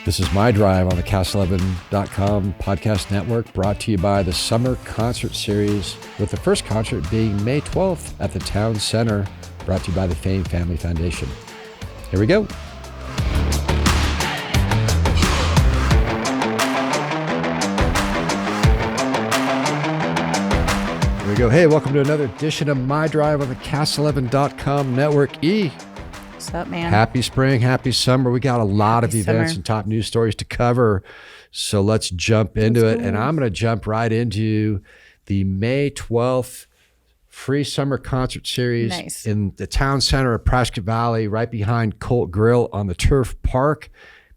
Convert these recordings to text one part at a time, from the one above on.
This is MyDrive on the Cast11.com podcast network, brought to you by the Summer Concert Series, with the first concert being May 12th at the Town Center, brought to you by the Fains Family Foundation. Here we go. Here we go. Hey, welcome to another edition of MyDrive on the Cast11.com network. What's up, man? Happy spring, happy summer. We got a lot of events and top news stories to cover. So let's jump into it. And I'm going to jump right into the May 12th free summer concert series in the town center of Prescott Valley, right behind Colt Grill on the Turf Park,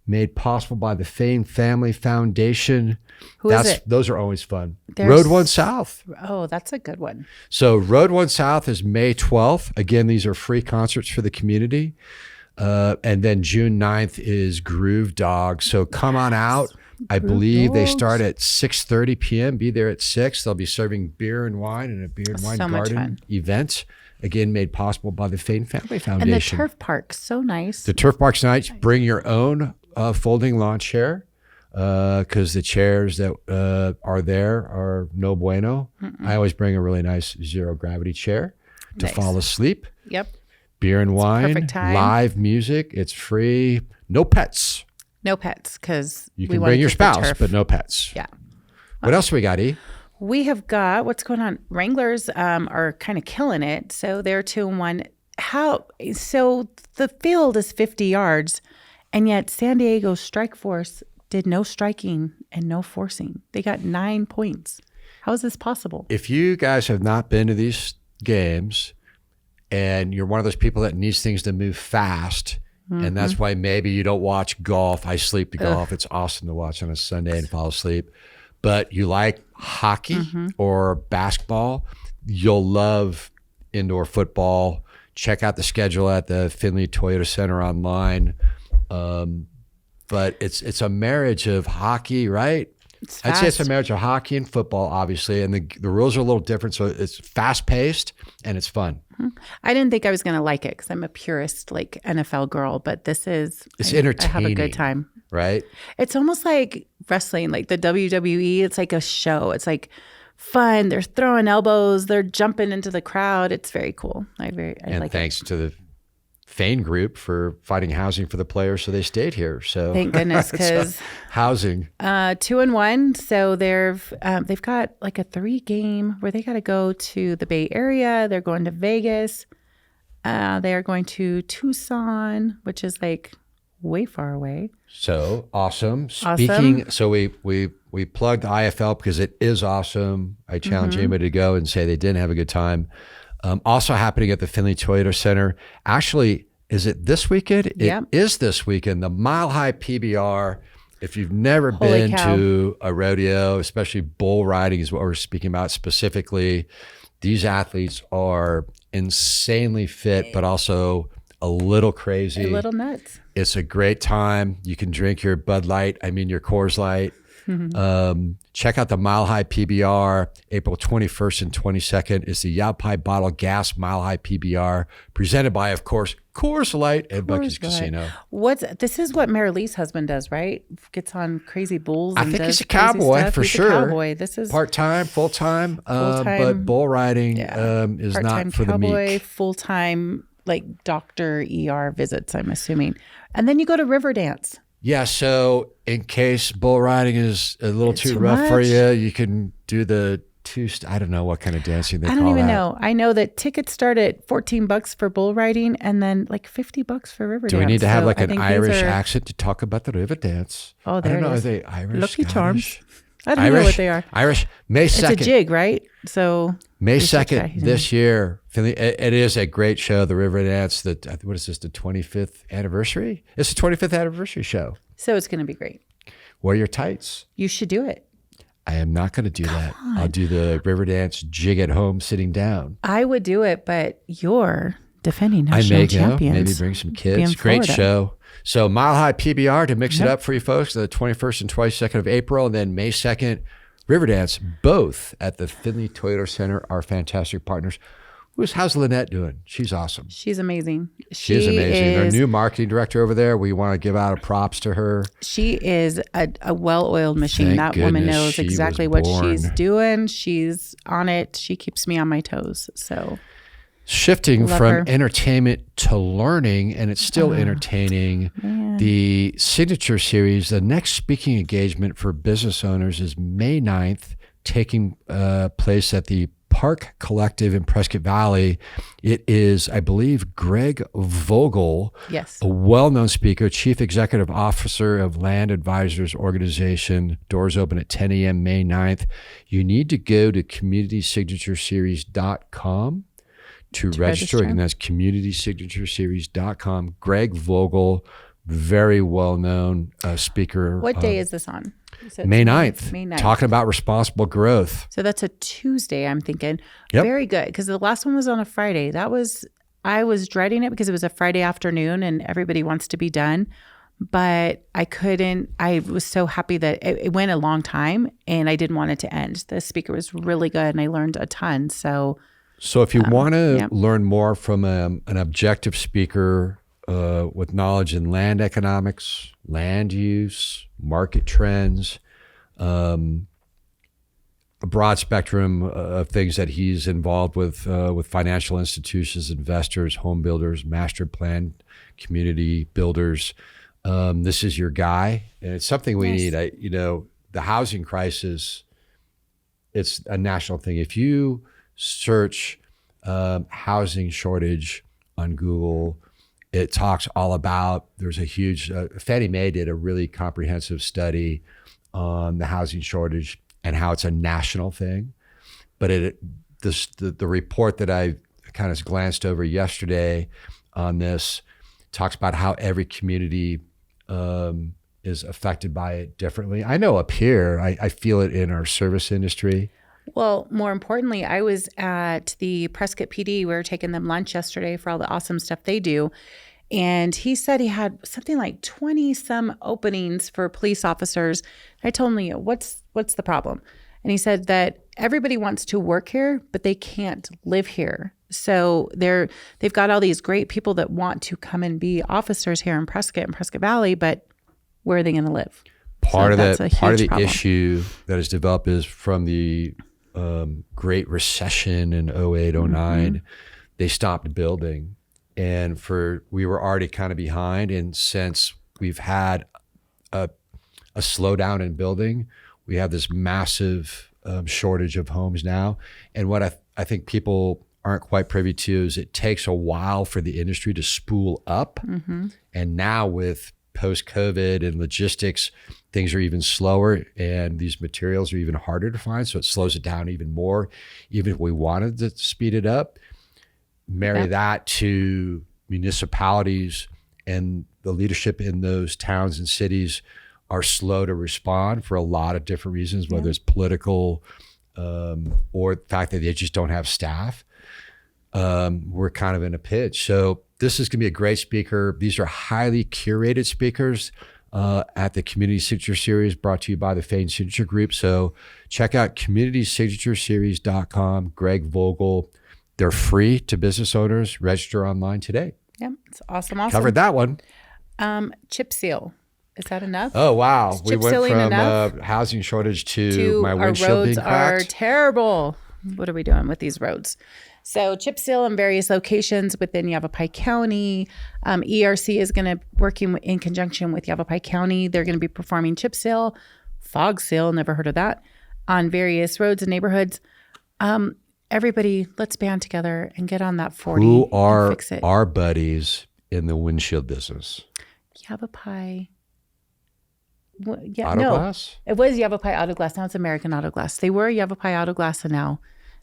made possible by the Fains Family Foundation. Who is it? Those are always fun. Road 1 South. Oh, that's a good one. So Road 1 South is May 12th. Again, these are free concerts for the community. And then June 9th is Groove Dog. So come on out. I believe they start at 6:30 p.m. Be there at 6. They'll be serving beer and wine in a beer and wine garden event. Again, made possible by the Fains Family Foundation. And the Turf Park, so nice. The Turf Park's nice. Bring your own folding lawn chair, because the chairs that are there are no bueno. I always bring a really nice zero gravity chair to fall asleep. Yep. Beer and wine, perfect time. Live music. It's free. No pets. No pets, because you can bring your spouse, but no pets. Yeah. What else we got, E? We have got, what's going on? Wranglers are kind of killing it. So they're 2-1. So the field is 50 yards, and yet San Diego Strike Force did no striking and no forcing. They got 9 points. How is this possible? If you guys have not been to these games and you're one of those people that needs things to move fast, and that's why maybe you don't watch golf. I sleep to golf. It's awesome to watch on a Sunday and fall asleep. But you like hockey or basketball, you'll love indoor football. Check out the schedule at the Findlay Toyota Center online. But it's a marriage of hockey, right? I'd say it's a marriage of hockey and football, obviously, and the rules are a little different. So it's fast-paced and it's fun. I didn't think I was going to like it because I'm a purist, like NFL girl. But it's entertaining. I have a good time, right? It's almost like wrestling, like the WWE. It's like a show. It's like fun. They're throwing elbows. They're jumping into the crowd. It's very cool. I like thanks to the Fains group for finding housing for the players, so they stayed here. So thank goodness, because housing 2-1. So they've got like a 3-game where they got to go to the Bay Area. They're going to Vegas. They are going to Tucson, which is like way far away. So awesome. Speaking, so we plugged IFL because it is awesome. I challenge anybody to go and say they didn't have a good time. Also happening at the Findlay Toyota Center. Actually, is it this weekend? It is this weekend. The Mile High PBR. If you've never been to a rodeo, especially bull riding is what we're speaking about specifically, these athletes are insanely fit, but also a little crazy. A little nuts. It's a great time. You can drink your Bud Light, your Coors Light. Check out the Mile High PBR, April 21st and 22nd. It's the Yavapai Bottle Gas Mile High PBR, presented by, of course, Coors Light and Buc-ee's Casino. This is what Mary Lee's husband does, right? Gets on crazy bulls. I think he's a cowboy for sure. A cowboy. This is part-time, full-time, but bull riding is not for the meek. Cowboy, full-time, like doctor ER visits, I'm assuming. And then you go to river dance. Yeah, so in case bull riding is a little too rough for you, you can do the I don't know what kind of dancing they call that. I don't even know. I know that tickets start at $14 for bull riding and then like $50 for river dance. Do we need to have like an Irish accent to talk about the river dance? Oh, there I don't know. it is. Are they Irish? Lucky Scottish? Charms. I don't know what they are. Irish. May 2nd. It's a jig, right? So May 2nd this year. It is a great show, the River Dance. What is this, the 25th anniversary? It's the 25th anniversary show. So it's going to be great. Wear your tights. You should do it. I am not going to do that. I'll do the River Dance jig at home sitting down. I would do it, but you're defending national champions. Maybe bring some kids. Great show. So Mile High PBR to mix it up for you folks, the 21st and 22nd of April, and then May 2nd, River Dance, both at the Findlay Toyota Center, our fantastic partners. How's Lynette doing? She's awesome. She's amazing. She's amazing. Their new marketing director over there, we want to give out a props to her. She is a well-oiled machine. Thank that woman goodness knows she exactly was what she's born. doing. She's on it. She keeps me on my toes. So Shifting love from her. entertainment to learning, and it's still entertaining. Man. The Signature Series, the next speaking engagement for business owners is May 9th, taking place at the Park Collective in Prescott Valley. It is, I believe, Greg Vogel, Yes. a well-known speaker, Chief Executive Officer of Land Advisors Organization. Doors open at 10 a.m. May 9th. You need to go to communitysignatureseries.com to register. And that's communitysignatureseries.com. Greg Vogel, very well-known speaker. What day is this on? So May 9th. May 9th. Talking about responsible growth. So that's a Tuesday, I'm thinking. Yep. Very good. Because the last one was on a Friday. I was dreading it because it was a Friday afternoon and everybody wants to be done. But I couldn't. I was so happy that it went a long time and I didn't want it to end. The speaker was really good and I learned a ton. So if you want to yep. learn more from an objective speaker with knowledge in land economics, land use, market trends, a broad spectrum of things that he's involved with financial institutions, investors, home builders, master plan, community builders, this is your guy. And it's something we Yes. need. The housing crisis, it's a national thing. If you search housing shortage on Google, it talks all about, there's a huge, Fannie Mae did a really comprehensive study on the housing shortage and how it's a national thing. But the report that I kind of glanced over yesterday on this talks about how every community is affected by it differently. I know up here, I feel it in our service industry. Well, more importantly, I was at the Prescott PD. We were taking them lunch yesterday for all the awesome stuff they do. And he said he had something like 20 some openings for police officers. I told him, what's the problem? And he said that everybody wants to work here, but they can't live here. So they've got all these great people that want to come and be officers here in Prescott and Prescott Valley, but where are they going to live? Part of the problem. issue that has developed is from the Great Recession in 08, 09, they stopped building. And we were already kind of behind. And since we've had a slowdown in building, we have this massive shortage of homes now. And what I think people aren't quite privy to is it takes a while for the industry to spool up. And now with post-COVID and logistics, things are even slower and these materials are even harder to find. So it slows it down even more, even if we wanted to speed it up. Marry that to municipalities and the leadership in those towns and cities are slow to respond for a lot of different reasons, whether it's political or the fact that they just don't have staff. We're kind of in a pitch. So this is going to be a great speaker. These are highly curated speakers at the Community Signature Series brought to you by the Fains Signature Group. So check out communitysignatureseries.com, Greg Vogel. They're free to business owners. Register online today. Yep, it's awesome. Covered that one. Chip seal. Is that enough? Oh, wow. Is We chip went sealing from enough? housing shortage to my our windshield being roads are cracked. terrible. What are we doing with these roads? So chip seal in various locations within Yavapai County. ERC is going to working in conjunction with Yavapai County. They're going to be performing chip seal, fog seal, never heard of that, on various roads and neighborhoods. Everybody, let's band together and get on that 40 Who and are fix it. our buddies in the windshield business? Yavapai. Autoglass? No, it was Yavapai Autoglass. Now it's American Autoglass. They were Yavapai Autoglass, and now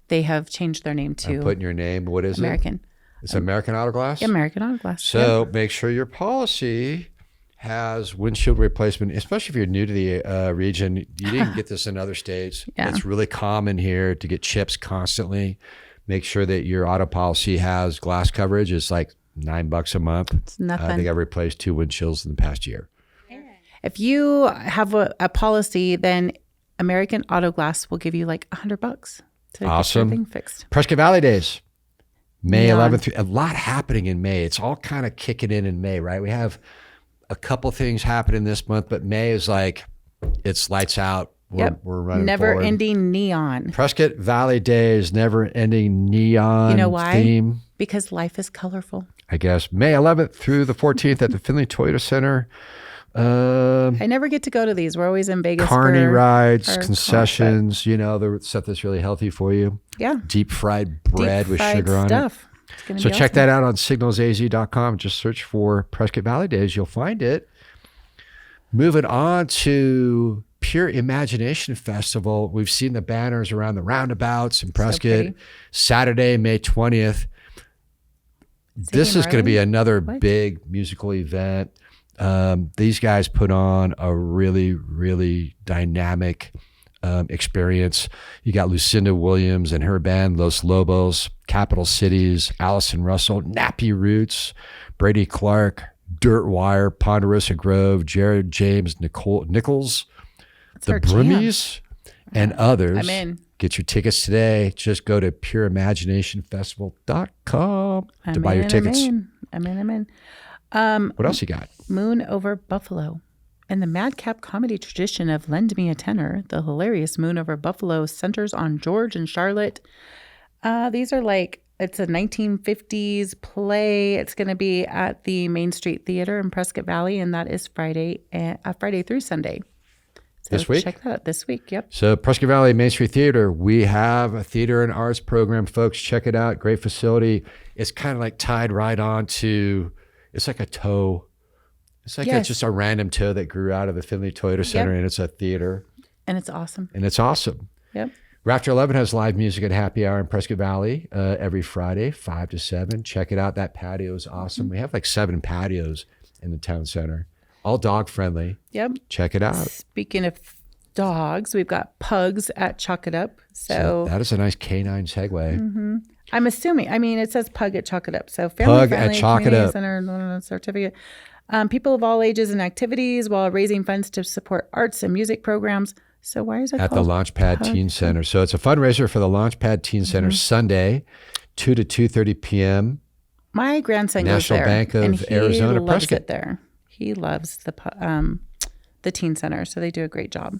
they have changed their name to I'm putting your name. What is American. it? It's American Autoglass? American Autoglass. So make sure your policy has windshield replacement, especially if you're new to the region. You didn't get this in other states. Yeah. It's really common here to get chips constantly. Make sure that your auto policy has glass coverage. It's like $9 a month. It's nothing. I think I've replaced 2 windshields in the past year. If you have a policy, then American Autoglass will give you like $100 to get Awesome. everything fixed. Prescott Valley Days. May Neon. 11th, a lot happening in May. It's all kind of kicking in May, right? We have a couple things happening this month, but May is like, it's lights out. We're running Never forward. ending neon. Prescott Valley Days, never ending neon You know why? theme. Because life is colorful. I guess May 11th through the 14th at the Findlay Toyota Center. I never get to go to these. We're always in Vegas. Carney for rides, our concessions, the stuff that's really healthy for you. Yeah. Deep fried bread with Deep-fried sugar on stuff. it. It's gonna So be check awesome. that out on signalsaz.com. Just search for Prescott Valley Days. You'll find it. Moving on to Pure Imagination Festival. We've seen the banners around the roundabouts in Prescott. pretty. Saturday, May 20th. This is going to be another What? big musical event. These guys put on a really, really dynamic experience. You got Lucinda Williams and her band, Los Lobos, Capital Cities, Allison Russell, Nappy Roots, Brady Clark, Dirt Wire, Ponderosa Grove, Jared James Nichols, the our jam. Brummies, and others. I'm in. Get your tickets today. Just go to pureimaginationfestival.com to buy your tickets. I'm in. What else you got? Moon Over Buffalo. In the madcap comedy tradition of Lend Me a Tenor, the hilarious Moon Over Buffalo centers on George and Charlotte. These are it's a 1950s play. It's going to be at the Main Street Theater in Prescott Valley, and that is Friday through Sunday. So This week? Check that out this week. Yep. So Prescott Valley Main Street Theater, we have a theater and arts program, folks. Check it out. Great facility. It's kind of like tied right on to, it's like a toe. It's like Yes. just a random toe that grew out of the Findlay Toyota Center, and it's a theater. And it's awesome. And it's awesome. Yep. Raptor 11 has live music at Happy Hour in Prescott Valley every Friday, 5 to 7. Check it out. That patio is awesome. We have 7 patios in the town center, all dog friendly. Yep. Check it out. Speaking of dogs, we've got pugs at Chalk It Up. So that is a nice canine segue. I'm assuming, it says pug at Chalk It Up. So Pug family at friendly Chalk It community Up. center certificate. People of all ages and activities while raising funds to support arts and music programs. So why is it At the called Launchpad Pug? Teen Center. So it's a fundraiser for the Launchpad Teen Center Sunday, 2 to 2:30 p.m. My grandson National goes there, Bank of and he Arizona, loves Prescott. it there. He loves the teen center, so they do a great job.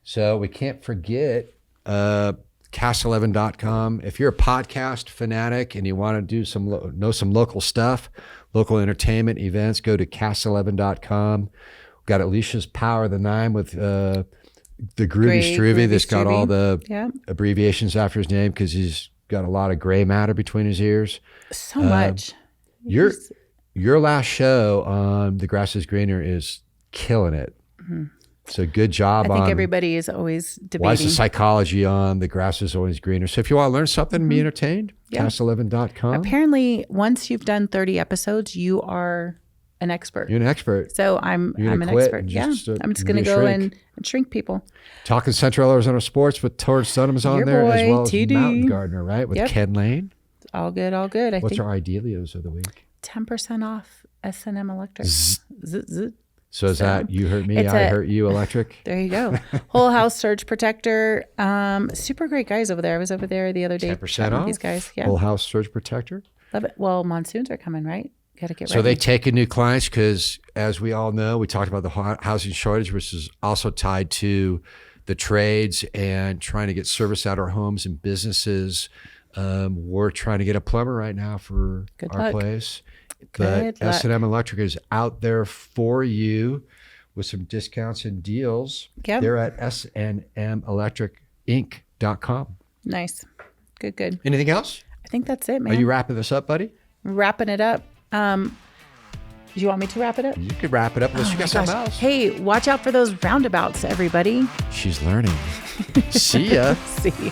So we can't forget cast11.com. If you're a podcast fanatic and you want to do know some local stuff, local entertainment events, go to cast11.com. We've got Alicia's Power of the Nine with the Groovy Struvy that's got all the abbreviations after his name because he's got a lot of gray matter between his ears. So much. Your last show on The Grass is Greener is killing it. So good job I think on everybody is always debating. why is the psychology on The Grass is Always Greener. So if you want to learn something and be entertained, cast11.com. Apparently, once you've done 30 episodes, you are an expert. You're an expert. So I'm You're an gonna quit expert. and Yeah. just, I'm just be going to a go shrink. and shrink people. Talking Central Arizona Sports with Torrance Dunham's on Your there as boy, well as TD. Mountain Gardener, right? With Yep. Ken Lane. All good, all good. I What's think our Idelios of the week? 10% off S&M Electric. Zzz, zzz. So is that You Hurt Me, it's I Hurt You Electric? There you go. Whole house surge protector. Super great guys over there. I was over there the other day. 10% chatting with off? these guys. Yeah. Whole House Surge Protector. Love it. Well, monsoons are coming, right? Got to get So ready. they take in new clients because, as we all know, we talked about the housing shortage, which is also tied to the trades and trying to get service out our homes and businesses. We're trying to get a plumber right now for Good our luck. place. Good But S&M Electric is out there for you with some discounts and deals. Yep. They're at snmelectricinc.com. Nice. Good. Anything else? I think that's it, man. Are you wrapping this up, buddy? Wrapping it up. Do you want me to wrap it up? You could wrap it up unless you Oh my got something gosh. else. Hey, watch out for those roundabouts, everybody. She's learning. See ya. See ya.